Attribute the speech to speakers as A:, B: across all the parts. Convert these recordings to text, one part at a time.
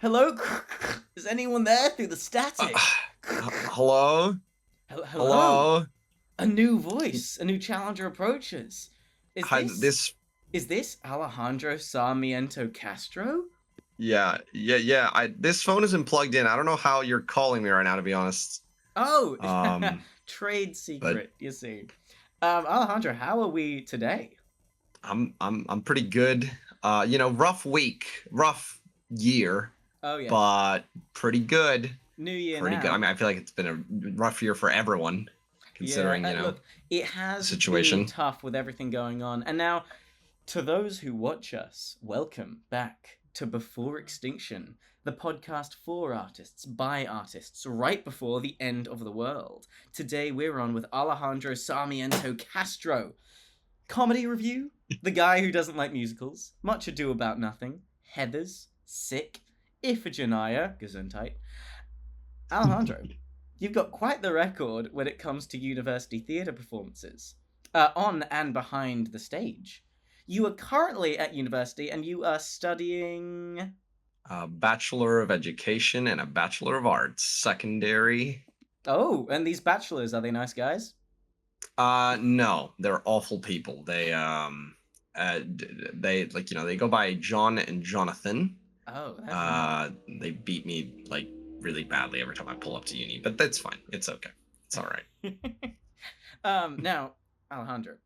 A: Hello? Is anyone there through the static?
B: Hello?
A: Hello?
B: Hello?
A: A new voice, a new challenger approaches.
B: Hi,
A: Is this Alejandro Sarmiento Castro?
B: Yeah. This phone isn't plugged in. I don't know how you're calling me right now, to be honest.
A: Oh, trade secret, you see. Alejandro, how are we today?
B: I'm pretty good. Rough week, rough year.
A: Oh yeah.
B: But pretty good.
A: New year
B: pretty
A: now.
B: good. I mean, I feel like it's been a rough year for everyone, considering
A: look, it has
B: the situation.
A: Been tough with everything going on. And now, to those who watch us, welcome back to Before Extinction, the podcast for artists, by artists, right before the end of the world. Today we're on with Alejandro Sarmiento Castro. Comedy review, the guy who doesn't like musicals, Much Ado About Nothing, Heathers, Sick, Iphigenia, Gesundheit. Alejandro, you've got quite the record when it comes to university theatre performances, on and behind the stage. You are currently at university and you are studying...
B: A Bachelor of Education and a Bachelor of Arts, secondary.
A: Oh, and these bachelors, are they nice guys?
B: No, they're awful people. They they go by John and Jonathan.
A: Oh, that's nice.
B: They beat me like really badly every time I pull up to uni, but that's fine. It's okay. It's all right.
A: Now, Alejandro,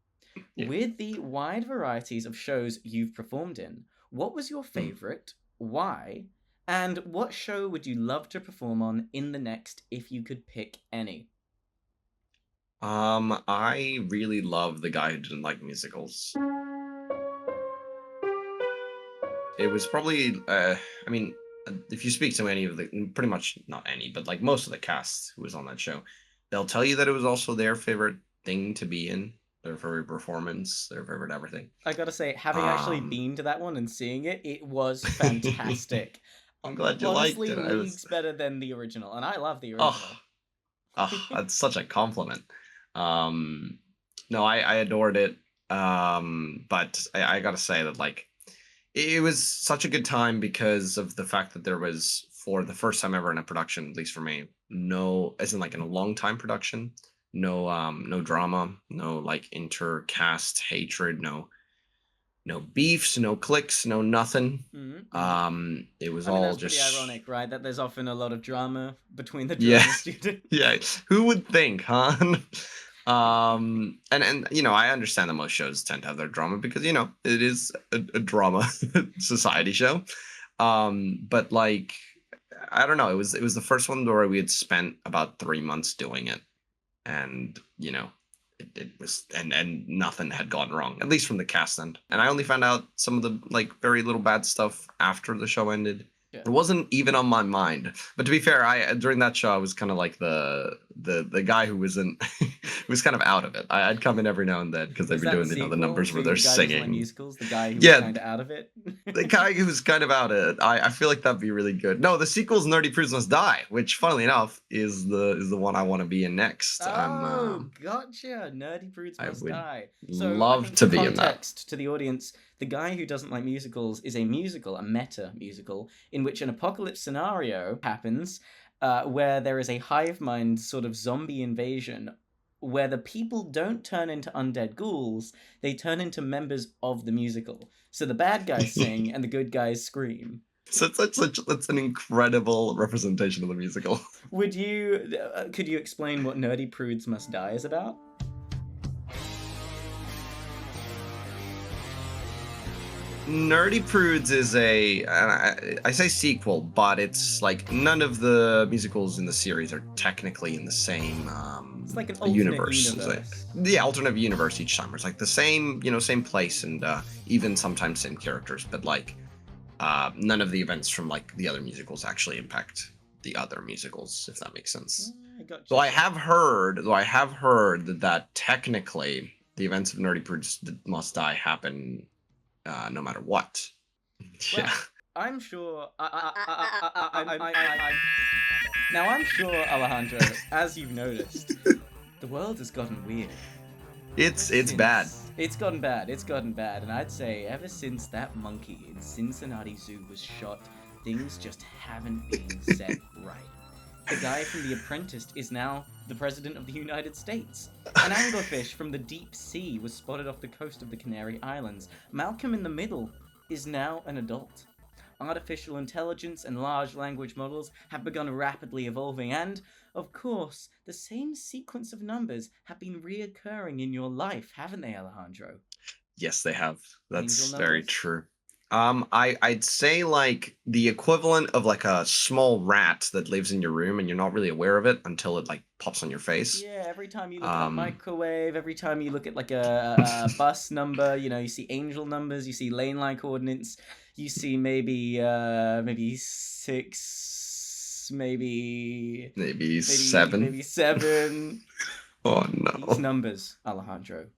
A: with the wide varieties of shows you've performed in, what was your favorite? Why? And what show would you love to perform on in the next if you could pick any?
B: I really love The Guy Who Didn't Like Musicals. It was probably, if you speak to any of pretty much not any, but like most of the cast who was on that show, they'll tell you that it was also their favorite thing to be in, their favorite performance, their favorite everything.
A: I gotta say, having actually been to that one and seeing it, it was fantastic.
B: I'm glad you
A: Honestly,
B: liked it.
A: leagues better than the original, and I love the original.
B: That's such a compliment. No, I adored it. But I gotta say that like it was such a good time because of the fact that there was, for the first time ever in a production, at least for me, as in like in a long time production, no drama, no like intercast hatred, no beefs, no cliques, no nothing.
A: Mm-hmm.
B: It was
A: that's
B: just
A: pretty ironic, right? That there's often a lot of drama between the drama students.
B: Yeah, who would think, huh? And I understand that most shows tend to have their drama because it is a drama society show. But like, I don't know, it was the first one where we had spent about 3 months doing it, and it was and nothing had gone wrong, at least from the cast end. And I only found out some of the like very little bad stuff after the show ended. Yeah. It wasn't even on my mind. But to be fair, during that show I was kind of like the guy who wasn't who was kind of out of it. I'd come in every now and then because they'd be doing the numbers where they're singing.
A: Musicals, the guy who was kind of out of it.
B: The guy who was kind of out of it. I feel like that'd be really good. No, the sequel's Nerdy Prudes Must Die, which funnily enough is the one I want to be in next.
A: Oh, gotcha. Nerdy Prudes Must Die. So
B: love to be in that.
A: Context to the audience. The Guy Who Doesn't Like Musicals is a musical, a meta musical, in which an apocalypse scenario happens where there is a hive mind sort of zombie invasion where the people don't turn into undead ghouls, they turn into members of the musical. So the bad guys sing and the good guys scream.
B: So that's an incredible representation of the musical.
A: Could you explain what Nerdy Prudes Must Die is about?
B: Nerdy Prudes is I say sequel, but it's like none of the musicals in the series are technically in the same
A: it's like an alternate universe.
B: Alternate universe each time. It's like the same place and even sometimes same characters, but like none of the events from like the other musicals actually impact the other musicals, if that makes sense.
A: I got you.
B: Though I have heard that technically the events of Nerdy Prudes Must Die happen no matter what.
A: Well,
B: Yeah.
A: I'm sure. Now I'm sure, Alejandro, as you've noticed, the world has gotten weird.
B: It's bad.
A: It's gotten bad. It's gotten bad, and I'd say ever since that monkey in Cincinnati Zoo was shot, things just haven't been set right. The guy from The Apprentice is now the President of the United States. An anglerfish from the deep sea was spotted off the coast of the Canary Islands. Malcolm in the Middle is now an adult. Artificial intelligence and large language models have begun rapidly evolving, and, of course, the same sequence of numbers have been reoccurring in your life, haven't they, Alejandro?
B: Yes, they have. That's
A: Angel
B: very
A: numbers?
B: true. I'd say like the equivalent of like a small rat that lives in your room and you're not really aware of it until it like pops on your face.
A: Yeah, every time you look at a microwave, every time you look at like a bus number, you see angel numbers, you see lane line coordinates, you see maybe 6,
B: Maybe 7.
A: maybe 7.
B: Oh
A: These
B: no.
A: numbers, Alejandro,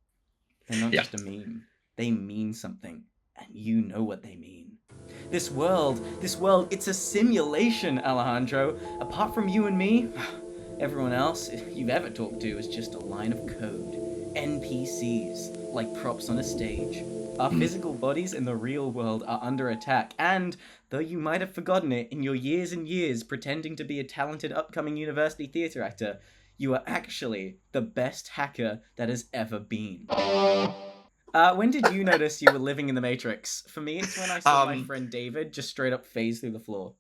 A: they're not
B: Yeah.
A: just a meme. They mean something, and you know what they mean. This world, it's a simulation, Alejandro. Apart from you and me, everyone else you've ever talked to is just a line of code. NPCs, like props on a stage. Our physical bodies in the real world are under attack, and though you might have forgotten it in your years and years pretending to be a talented upcoming university theatre actor, you are actually the best hacker that has ever been. When did you notice you were living in the Matrix? For me, it's when I saw my friend David just straight up phase through the floor.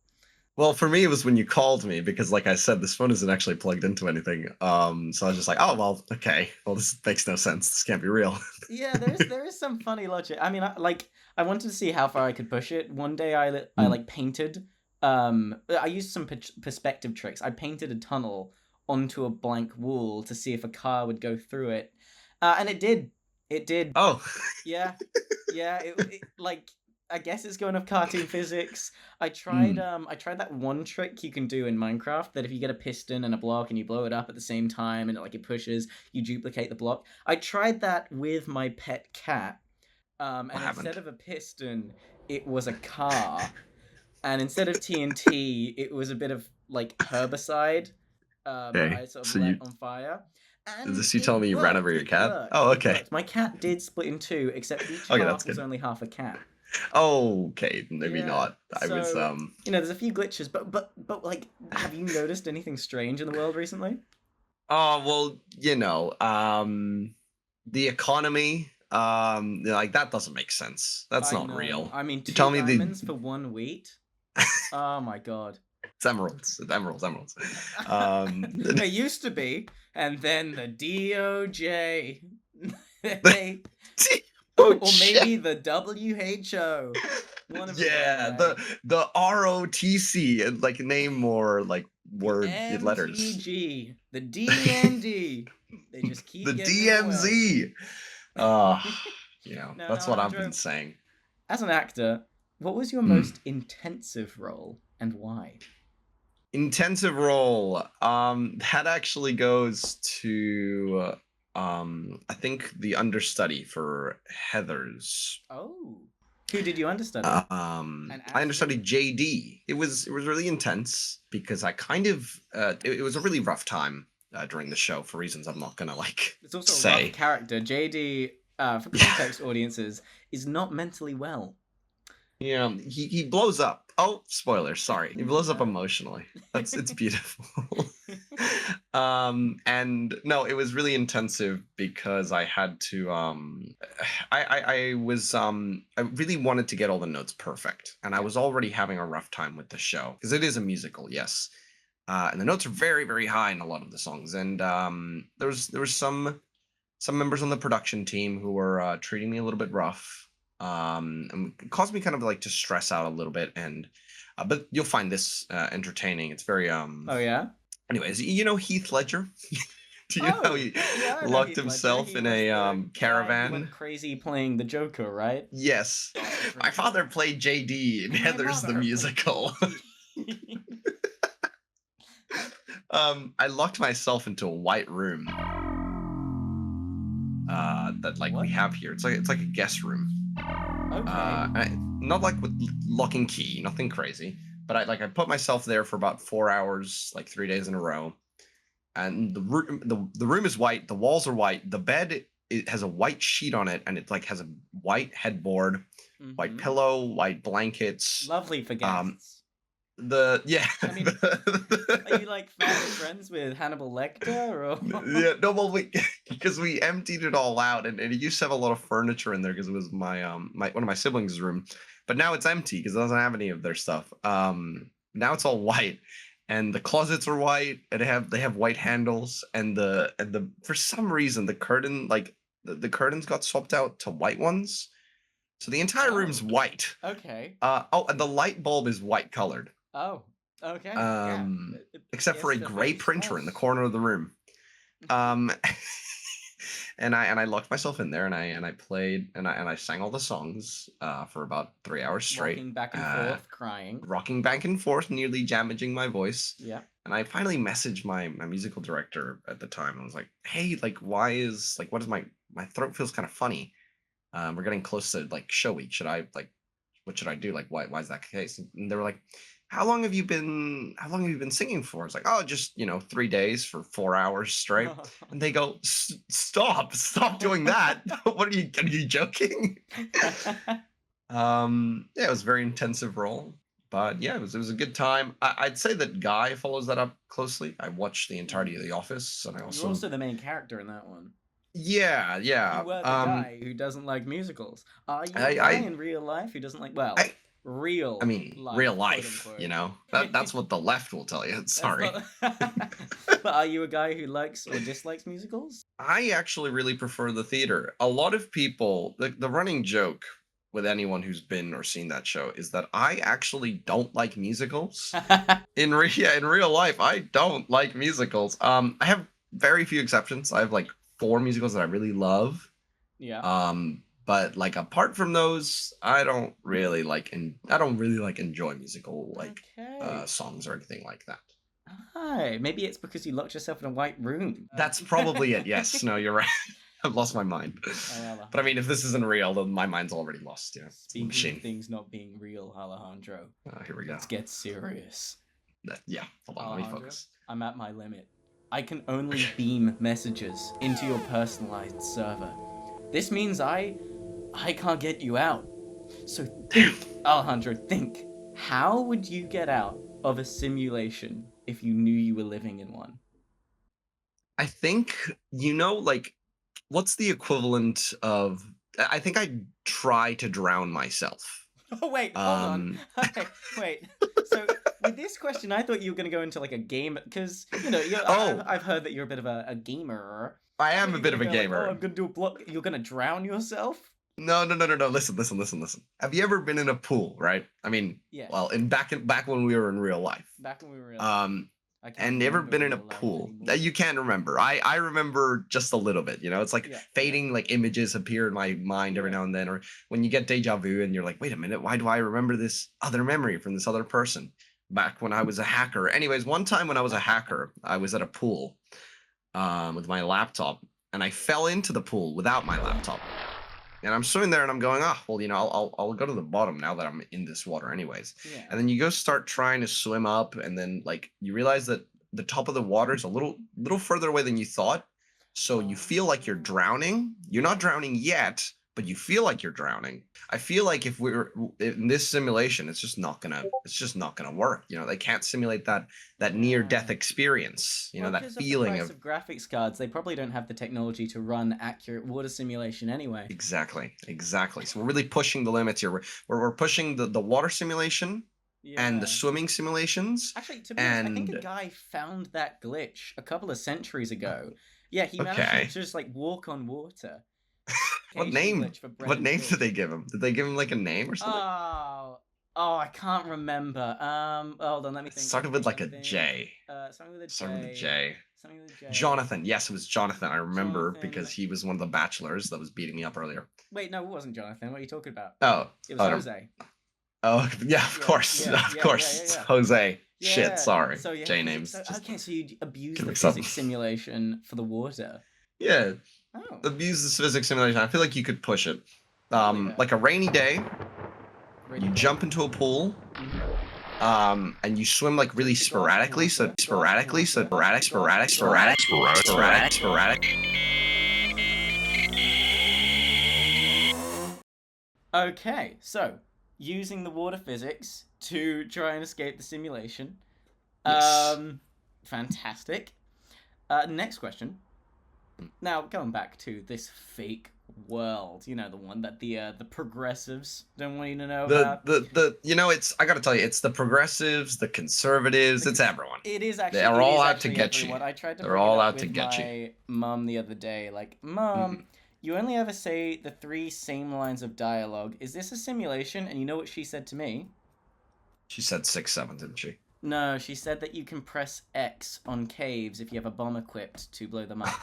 B: Well, for me, it was when you called me because, like I said, this phone isn't actually plugged into anything. So I was just like, oh, well, okay. Well, this makes no sense. This can't be real.
A: Yeah, there is some funny logic. I mean, I wanted to see how far I could push it. One day I painted. I used some perspective tricks. I painted a tunnel onto a blank wall to see if a car would go through it, and it did. It did.
B: Oh.
A: Yeah. It like. I guess it's going off cartoon physics. I tried that one trick you can do in Minecraft that if you get a piston and a block and you blow it up at the same time and it pushes, you duplicate the block. I tried that with my pet cat. And instead of a piston, it was a car. And instead of TNT, it was a bit of herbicide.
B: Okay.
A: I sort of let on fire. And
B: is this you telling me you ran over your cat? Oh, okay.
A: My cat did split in 2, except each half was only half a cat.
B: Okay, maybe not. I was
A: there's a few glitches, but have you noticed anything strange in the world recently?
B: Oh, well, the economy, that doesn't make sense. That's not real.
A: I mean, 2
B: tell me
A: diamonds for 1 wheat. Oh my god.
B: It's emeralds.
A: They used to be, and then the DOJ. Or maybe the WHO. One of
B: the ROTC, and name more word letters.
A: MTG, the DND. They just keep
B: the DMZ. That's what I've been saying.
A: As an actor, what was your most intensive role and why?
B: Intensive role. That actually goes to I think the understudy for Heathers.
A: Oh, who did you understudy?
B: I understudied JD. It was really intense because I kind of it was a really rough time during the show for reasons I'm not gonna
A: It's also
B: say.
A: a rough character. JD, for context audiences, is not mentally well.
B: Yeah, he blows up. Oh, spoilers, sorry. He blows up emotionally. It's beautiful. And no, it was really intensive because I had to I really wanted to get all the notes perfect, and I was already having a rough time with the show because it is a musical, yes. And the notes are very, very high in a lot of the songs, and there was some members on the production team who were treating me a little bit rough. And it caused me kind of to stress out a little bit, and but you'll find this entertaining. It's very
A: Oh yeah.
B: Anyways, Heath Ledger. Do you know he locked himself in a caravan?
A: He went crazy playing the Joker, right?
B: Yes. My father played JD in Heathers the musical. I locked myself into a white room. That like we
A: What?
B: have here. It's like a guest room.
A: Okay.
B: Not like with lock and key, nothing crazy. But I put myself there for about 4 hours, like 3 days in a row. And the room is white. The walls are white. The bed, it has a white sheet on it, and it like has a white headboard, white pillow, white blankets.
A: Lovely for guests.
B: I
A: mean, Are you like family friends with Hannibal Lecter or?
B: yeah, no, well, because we emptied it all out, and it used to have a lot of furniture in there because it was my one of my siblings' room, but now it's empty because it doesn't have any of their stuff. Now it's all white, and the closets are white, and they have white handles, and the for some reason the curtain the curtains got swapped out to white ones, so the entire room's white.
A: Okay.
B: And the light bulb is white colored.
A: Oh, okay.
B: Except for a gray printer in the corner of the room. And I locked myself in there, and I played and I sang all the songs for about 3 hours straight.
A: Rocking back and forth, crying.
B: Rocking back and forth, nearly damaging my voice.
A: Yeah.
B: And I finally messaged my musical director at the time. I was like, hey, like, what is my throat feels kind of funny. We're getting close to like show week. What should I do? Like, why is that the case? And they were like, how long have you been singing for? It's like, oh, just 3 days for 4 hours straight. And they go, stop doing that. What are you joking? Yeah, it was a very intensive role, but yeah, it was a good time. I'd say that Guy follows that up closely. I watched the entirety of The Office, and
A: You're also the main character in that one.
B: Yeah.
A: You were the guy who doesn't like musicals. Are you a guy in real life who doesn't like real
B: life, that's what the left will tell you. Sorry.
A: But are you a guy who likes or dislikes musicals?
B: I actually really prefer the theater. A lot of people, the running joke with anyone who's been or seen that show is that I actually don't like musicals. In real life, I don't like musicals. I have very few exceptions. I have like 4 musicals that I really love.
A: Yeah.
B: But like apart from those, I don't really enjoy musical songs or anything like that.
A: Hi, maybe it's because you locked yourself in a white room.
B: That's probably it. Yes, no, you're right. I've lost my mind. But I mean, if this isn't real, then my mind's already lost. Yeah.
A: Speaking of things not being real, Alejandro.
B: Here we go.
A: Let's get serious.
B: Yeah. Hold on, let me focus.
A: I'm at my limit. I can only beam messages into your personalized server. This means I can't get you out. So think, Alejandro, think. How would you get out of a simulation if you knew you were living in one?
B: I think, what's the equivalent of... I think I'd try to drown myself.
A: Oh, wait, hold on. Okay, wait. So, with this question, I thought you were going to go into, like, a game... Because, I've heard that you're a bit of a gamer.
B: I am a bit of a gamer.
A: Like, I'm going to do a block... You're going to drown yourself?
B: No. Listen. Have you ever been in a pool, right? I mean,
A: yes.
B: Well, back when we were in real life.
A: Back when we were in real life.
B: And never been in a pool. You can't remember. I remember just a little bit, it's like fading, like images appear in my mind every now and then, or when you get deja vu and you're like, wait a minute, why do I remember this other memory from this other person back when I was a hacker? Anyways, one time when I was a hacker, I was at a pool with my laptop, and I fell into the pool without my laptop. And I'm swimming there and I'm going, I'll go to the bottom now that I'm in this water anyways.
A: Yeah.
B: And then you go start trying to swim up, and then like you realize that the top of the water is a little further away than you thought. So you feel like you're drowning. You're not drowning yet, but you feel like you're drowning. I feel like if we're in this simulation, it's just not gonna work. They can't simulate that near death experience. That feeling
A: of graphics cards. They probably don't have the technology to run accurate water simulation anyway.
B: Exactly. So we're really pushing the limits here. We're pushing the water simulation and the swimming simulations.
A: Actually, to be honest, I think a guy found that glitch a couple of centuries ago. Yeah, he managed to just like walk on water.
B: What name did they give him? Did they give him like a name or something?
A: Oh, I can't remember. Hold on, let me think.
B: Started with like a J.
A: Something with a J.
B: Something with a J. Jonathan. Yes, it was Jonathan. I remember because he was one of the bachelors that was beating me up earlier.
A: Wait, no, it wasn't Jonathan. What are you talking about?
B: Oh.
A: It was Jose.
B: Oh, yeah, of course. Of course. Jose. Shit, sorry.
A: So yeah,
B: J names.
A: So,
B: Just
A: okay, so you abuse
B: get
A: the
B: mixed up.
A: physics simulation for the water.
B: Yeah,
A: Oh,
B: abuse this physics simulation. I feel like you could push it.
A: totally, yeah.
B: Like a rainy day,
A: Rainy
B: you
A: day.
B: jump into a pool,
A: Mhm.
B: and you swim like really
A: Take a glass of
B: sporadically. So
A: water,
B: sporadically,
A: glass of water,
B: sporadic.
A: Okay, so using the water physics to try and escape the simulation.
B: Yes.
A: Fantastic. Next question. Now, going back to this fake world, you know, the one that the progressives don't want you to know about.
B: The you know, it's, I gotta tell you, it's the progressives, the conservatives, it's everyone.
A: It is actually.
B: They're all out to
A: actually
B: get
A: everyone.
B: you.
A: I tried to
B: They're
A: bring
B: all
A: it up
B: out to
A: with
B: get you.
A: my mum the other day. Like, Mum, you only ever say the 3 same lines of dialogue. Is this a simulation? And you know what she said to me?
B: She said 6, 7, didn't she?
A: No, she said that you can press X on caves if you have a bomb equipped to blow them up.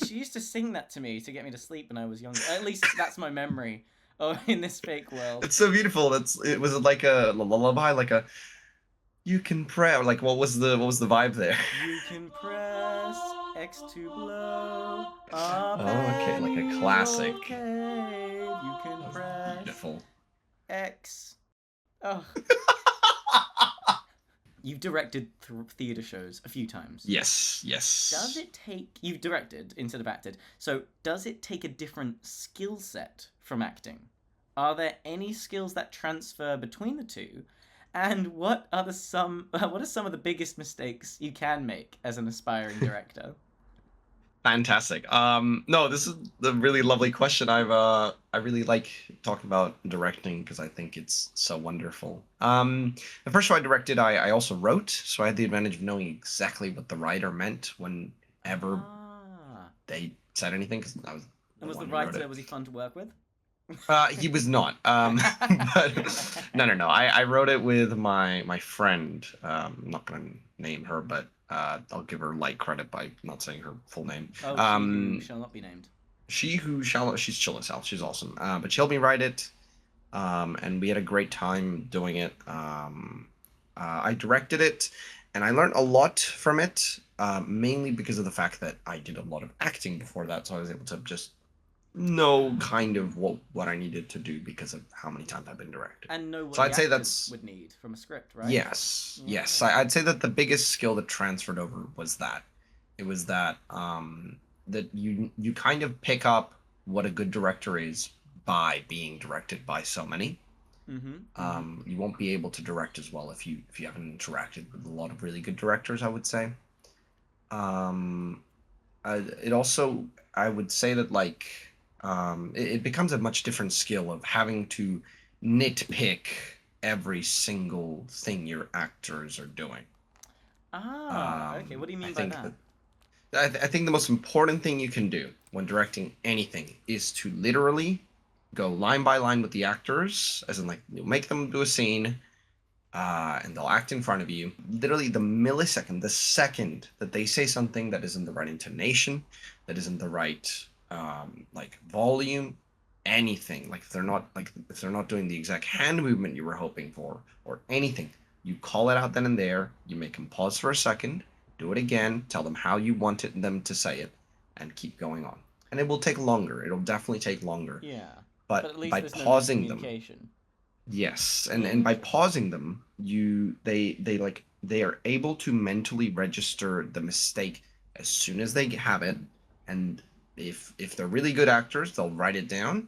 A: She used to sing that to me to get me to sleep when I was younger. At least that's my memory. Oh, in this fake world.
B: It's so beautiful. It was like a lullaby, like a, you can pray. Like, what was the vibe there?
A: You can press X to blow up.
B: Oh, okay, like a classic.
A: Cave. You can press
B: Beautiful.
A: X. Oh. You've directed theatre shows a few times.
B: Yes.
A: Does it take... You've directed instead of acted. So, does it take a different skill set from acting? Are there any skills that transfer between the two? And what are some of the biggest mistakes you can make as an aspiring director?
B: Fantastic. No, this is a really lovely question. I really like talking about directing because I think it's so wonderful. The first show I directed, I also wrote, so I had the advantage of knowing exactly what the writer meant whenever they said anything. Because I was.
A: And was the writer, was he fun to work with?
B: He was not. But no. I wrote it with my friend. I'm not gonna name her, but I'll give her light credit by not saying her full name.
A: Oh, she who shall not be named.
B: She who shall. She's chill as hell. She's awesome. But she helped me write it, and we had a great time doing it. I directed it, and I learned a lot from it, mainly because of the fact that I did a lot of acting before that, so I was able to just know kind of what I needed to do because of how many times I've been directed.
A: And know what
B: so
A: the
B: I'd say
A: actors
B: that's
A: would need from a script, right?
B: Yes,
A: Yeah.
B: yes. I'd say that the biggest skill that transferred over was that. It was that that you kind of pick up what a good director is by being directed by so many. You won't be able to direct as well if you haven't interacted with a lot of really good directors, I would say. It also, I would say that, like, it becomes a much different skill of having to nitpick every single thing your actors are doing.
A: Okay. What do you mean by that?
B: I think the most important thing you can do when directing anything is to literally go line by line with the actors, as in, like, you'll make them do a scene, and they'll act in front of you. Literally, the millisecond, the second that they say something that isn't the right intonation, that isn't the right like volume, anything, like if they're not doing the exact hand movement you were hoping for or anything, you call it out then and there. You make them pause for a second, do it again, tell them how you wanted them to say it, and keep going on. And it will take longer. It'll definitely take longer.
A: Yeah.
B: But
A: at least
B: by
A: there's
B: pausing
A: no
B: them, yes,
A: Mm-hmm.
B: and by pausing them, they are able to mentally register the mistake as soon as they have it, and if they're really good actors, they'll write it down,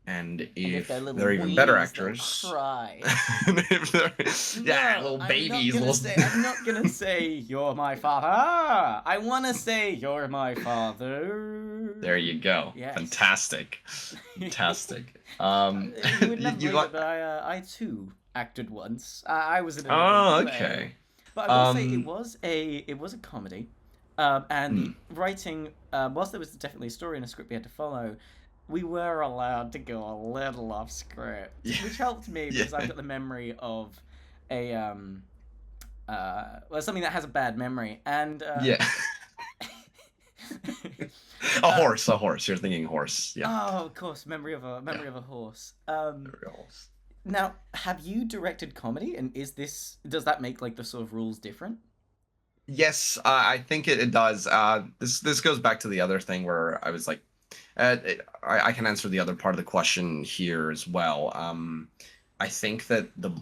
B: and if they're even better actors,
A: cry.
B: if they're, little babies.
A: I'm not gonna say you're my father. I want to say you're my father.
B: There you go.
A: Yes.
B: Fantastic.
A: You would never believe it, but I too acted once. I was in a play.
B: Okay.
A: But I will say it was a comedy, and the writing, whilst there was definitely a story and a script we had to follow, we were allowed to go a little off script, which helped me because I've got the memory of a something that has a bad memory, and
B: a horse. You're thinking horse. Yeah.
A: Oh, of course, memory of a horse. Now, have you directed comedy, and does that make like the sort of rules different?
B: Yes, I think it does. This goes back to the other thing where I was like, I can answer the other part of the question here as well. I think that the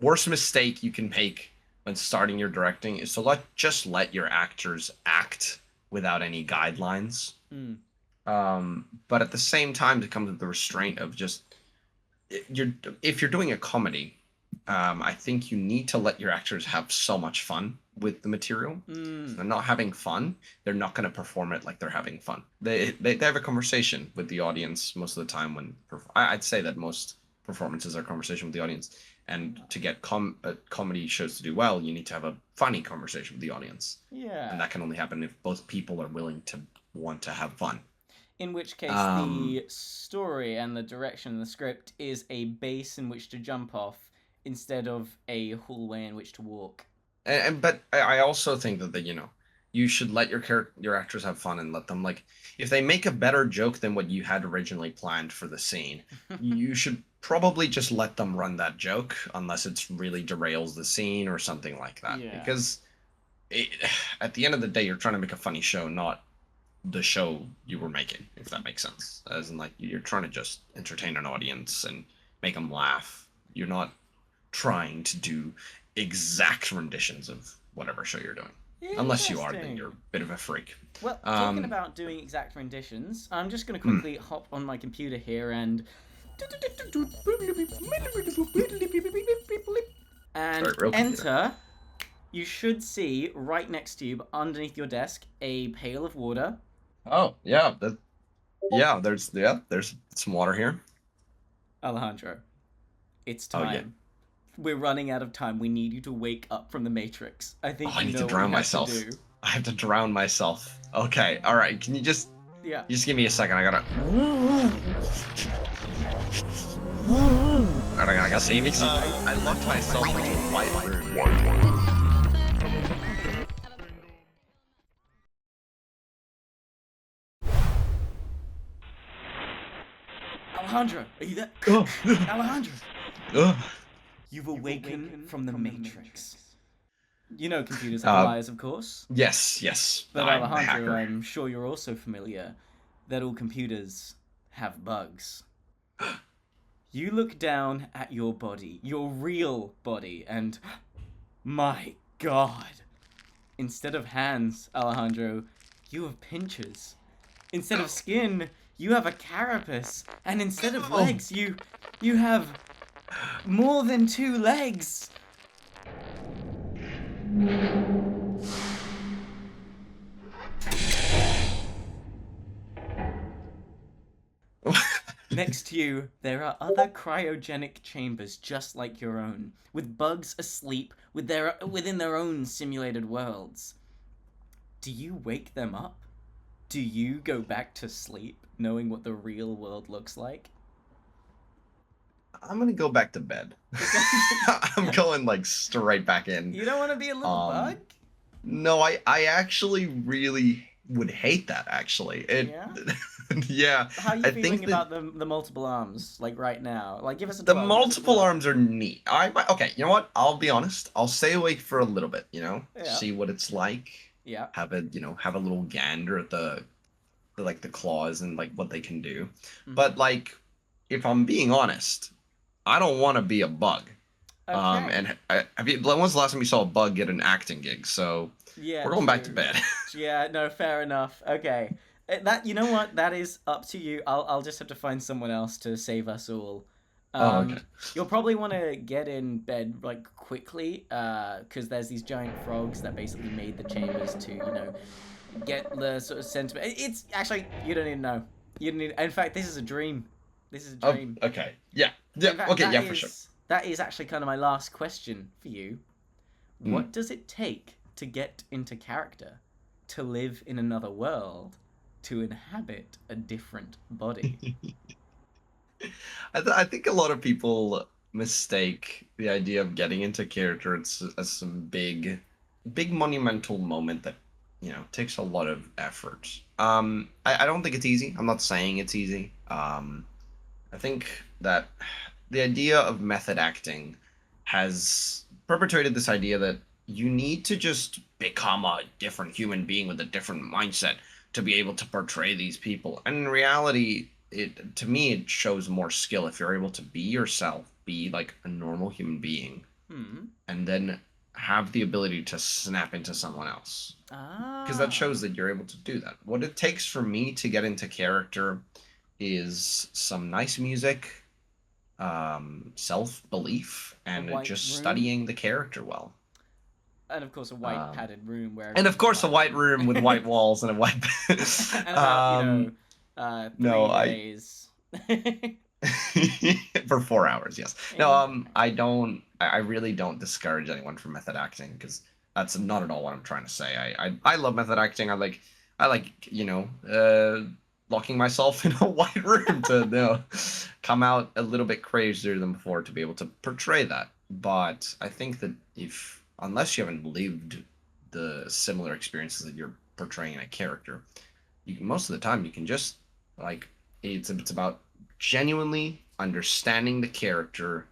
B: worst mistake you can make when starting your directing is to just let your actors act without any guidelines.
A: Mm.
B: But at the same time, to come to the restraint of just you're if you're doing a comedy, I think you need to let your actors have so much fun with the material. If they're not having fun, they're not going to perform it like they're having fun. They have a conversation with the audience most of the time. I'd say that most performances are conversation with the audience. And to get comedy shows to do well, you need to have a funny conversation with the audience.
A: Yeah.
B: And that can only happen if both people are willing to want to have fun.
A: In which case, the story and the direction and the script is a base in which to jump off instead of a hallway in which to walk.
B: But I also think that you should let your actors have fun and let them if they make a better joke than what you had originally planned for the scene, you should probably just let them run that joke unless it really derails the scene or something like that.
A: Yeah.
B: Because at the end of the day, you're trying to make a funny show, not the show you were making, if that makes sense. As in, you're trying to just entertain an audience and make them laugh. You're not trying to do exact renditions of whatever show you're doing. Unless you are, then you're a bit of a freak.
A: Well, talking about doing exact renditions, I'm just going to quickly hop on my computer here and enter. You should see right next to you, but underneath your desk, a pail of water.
B: Oh, yeah. There's some water here.
A: Alejandro, it's time. Oh, yeah. We're running out of time. We need you to wake up from the Matrix. I think
B: I need to drown myself. I have to drown myself. Okay, all right. Can you just just give me a second? I gotta. I gotta save it. I locked myself into a white room.
A: Alejandro, are you there? Alejandro! You've awakened from the Matrix. You know computers have lies, of course.
B: Yes.
A: But Alejandro, I'm sure you're also familiar that all computers have bugs. You look down at your body, your real body, and my God. Instead of hands, Alejandro, you have pinchers. Instead of skin, you have a carapace. And instead of legs, you have more than 2 legs. Next to you, there are other cryogenic chambers just like your own, with bugs asleep within their own simulated worlds. Do you wake them up? Do you go back to sleep knowing what the real world looks like?
B: I'm gonna go back to bed. I'm going straight back in.
A: You don't want to be a little bug?
B: No, I actually really would hate that. Actually, yeah.
A: How are you feeling about the multiple arms? Right now, give us a.
B: The multiple arms are neat. Okay. You know what? I'll be honest. I'll stay awake for a little bit. See what it's like.
A: Yeah.
B: Have a little gander at the claws and what they can do. Mm-hmm. But if I'm being honest, I don't want to be a bug. Okay. And when's the last time you saw a bug get an acting gig? So yeah, we're going back to bed.
A: Yeah, no, fair enough. Okay, you know what? That is up to you. I'll just have to find someone else to save us all. Okay. You'll probably want to get in bed quickly, because there's these giant frogs that basically made the chambers to get the sort of sentiment. It's actually you don't even know. You don't need. In fact, this is a dream. This is a dream.
B: Okay. Yeah. Fact, okay. Yeah, for sure.
A: That is actually kind of my last question for you. What does it take to get into character, to live in another world, to inhabit a different body?
B: I think a lot of people mistake the idea of getting into character as some big monumental moment that takes a lot of effort. I don't think it's easy. I'm not saying it's easy. I think that the idea of method acting has perpetuated this idea that you need to just become a different human being with a different mindset to be able to portray these people. And in reality, it to me it shows more skill if you're able to be yourself, be like a normal human being, and then have the ability to snap into someone else. Because that shows that you're able to do that. What it takes for me to get into character is some nice music, self-belief, and just studying the character well.
A: And of course, a white padded room where.
B: And of course, a white room with white walls and a white.
A: And about 3 days.
B: For 4 hours, yes. No, I really don't discourage anyone from method acting, because that's not at all what I'm trying to say. I love method acting. I like locking myself in a white room to come out a little bit crazier than before to be able to portray that. But I think that unless you haven't lived the similar experiences that you're portraying in a character, most of the time you can just it's about genuinely understanding the character,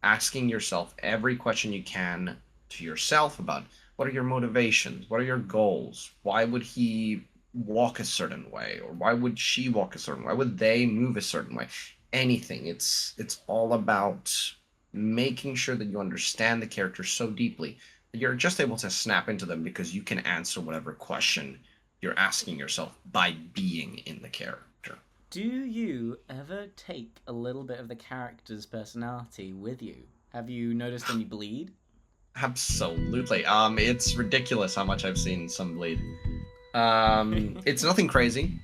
B: asking yourself every question you can to yourself about what are your motivations, what are your goals, why would he walk a certain way, or why would she walk a certain way, why would they move a certain way, anything. It's all about making sure that you understand the character so deeply that you're just able to snap into them, because you can answer whatever question you're asking yourself by being in the character.
A: Do you ever take a little bit of the character's personality with you? Have you noticed any bleed?
B: Absolutely. It's ridiculous how much I've seen some bleed. It's nothing crazy,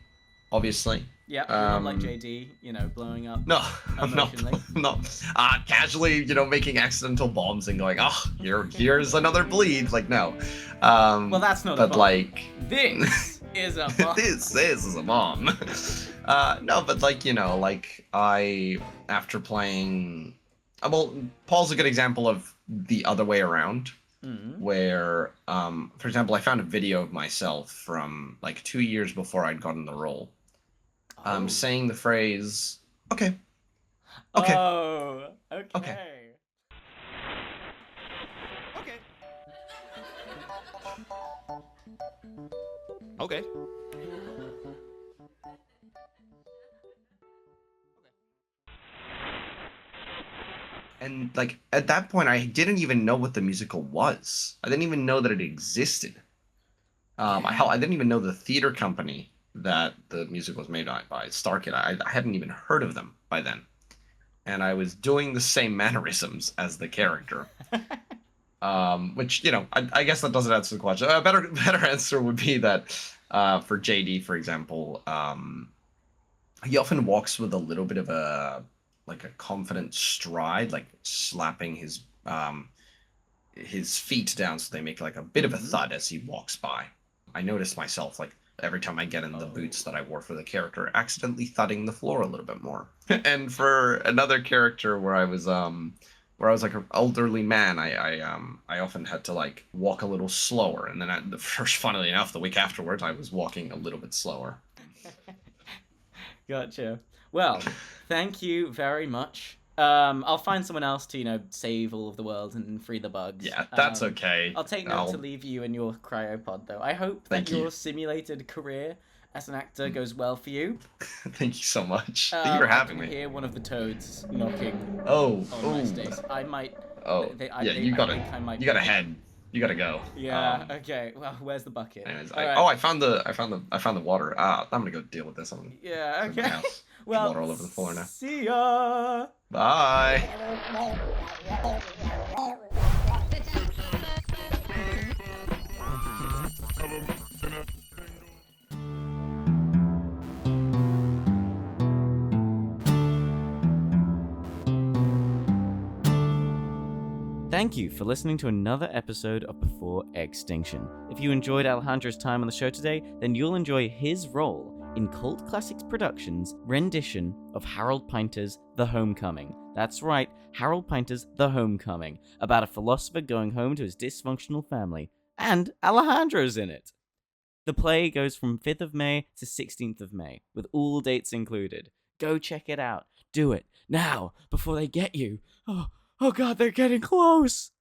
B: obviously.
A: Yeah, not like JD, blowing up.
B: No, I'm not. Casually, making accidental bombs and going, oh, here's another bleed. Like, no.
A: Well, that's not a bomb. This is a bomb.
B: This is a bomb. No, but after playing, well, Paul's a good example of the other way around, where, for example, I found a video of myself from 2 years before I'd gotten the role, saying the phrase, okay.
A: Oh, okay.
B: Okay.
C: Okay.
B: And at that point, I didn't even know what the musical was. I didn't even know that it existed. I didn't even know the theater company that the music was made by, Starkid. I hadn't even heard of them by then. And I was doing the same mannerisms as the character. Which, I guess that doesn't answer the question. A better answer would be that for JD, for example, he often walks with a little bit of a confident stride, slapping his feet down so they make a bit of a thud as he walks by. I noticed myself every time I get in the boots that I wore for the character, accidentally thudding the floor a little bit more. And for another character where I was an elderly man, I often had to walk a little slower, and then funnily enough, the week afterwards I was walking a little bit slower.
A: Gotcha. Well, thank you very much. I'll find someone else to, save all of the world and free the bugs.
B: Yeah, that's okay.
A: I'll take note to leave you in your cryopod, though. I hope that your simulated career as an actor goes well for you.
B: Thank you so much. Thank you for having me.
A: I can hear one of the toads knocking
B: on
A: my stays. I might...
B: you gotta head. You gotta go.
A: Yeah. Okay. Well, where's the bucket?
B: Anyways, I found the water. I'm gonna go deal with this.
A: Yeah. Okay. Well,
B: water all over the floor now.
A: See ya.
B: Bye.
A: Thank you for listening to another episode of Before Extinction. If you enjoyed Alejandro's time on the show today, then you'll enjoy his role in Cult Classics Productions' rendition of Harold Pinter's The Homecoming. That's right, Harold Pinter's The Homecoming, about a philosopher going home to his dysfunctional family. And Alejandro's in it. The play goes from 5th of May to 16th of May, with all dates included. Go check it out. Do it now before they get you. Oh God, they're getting close.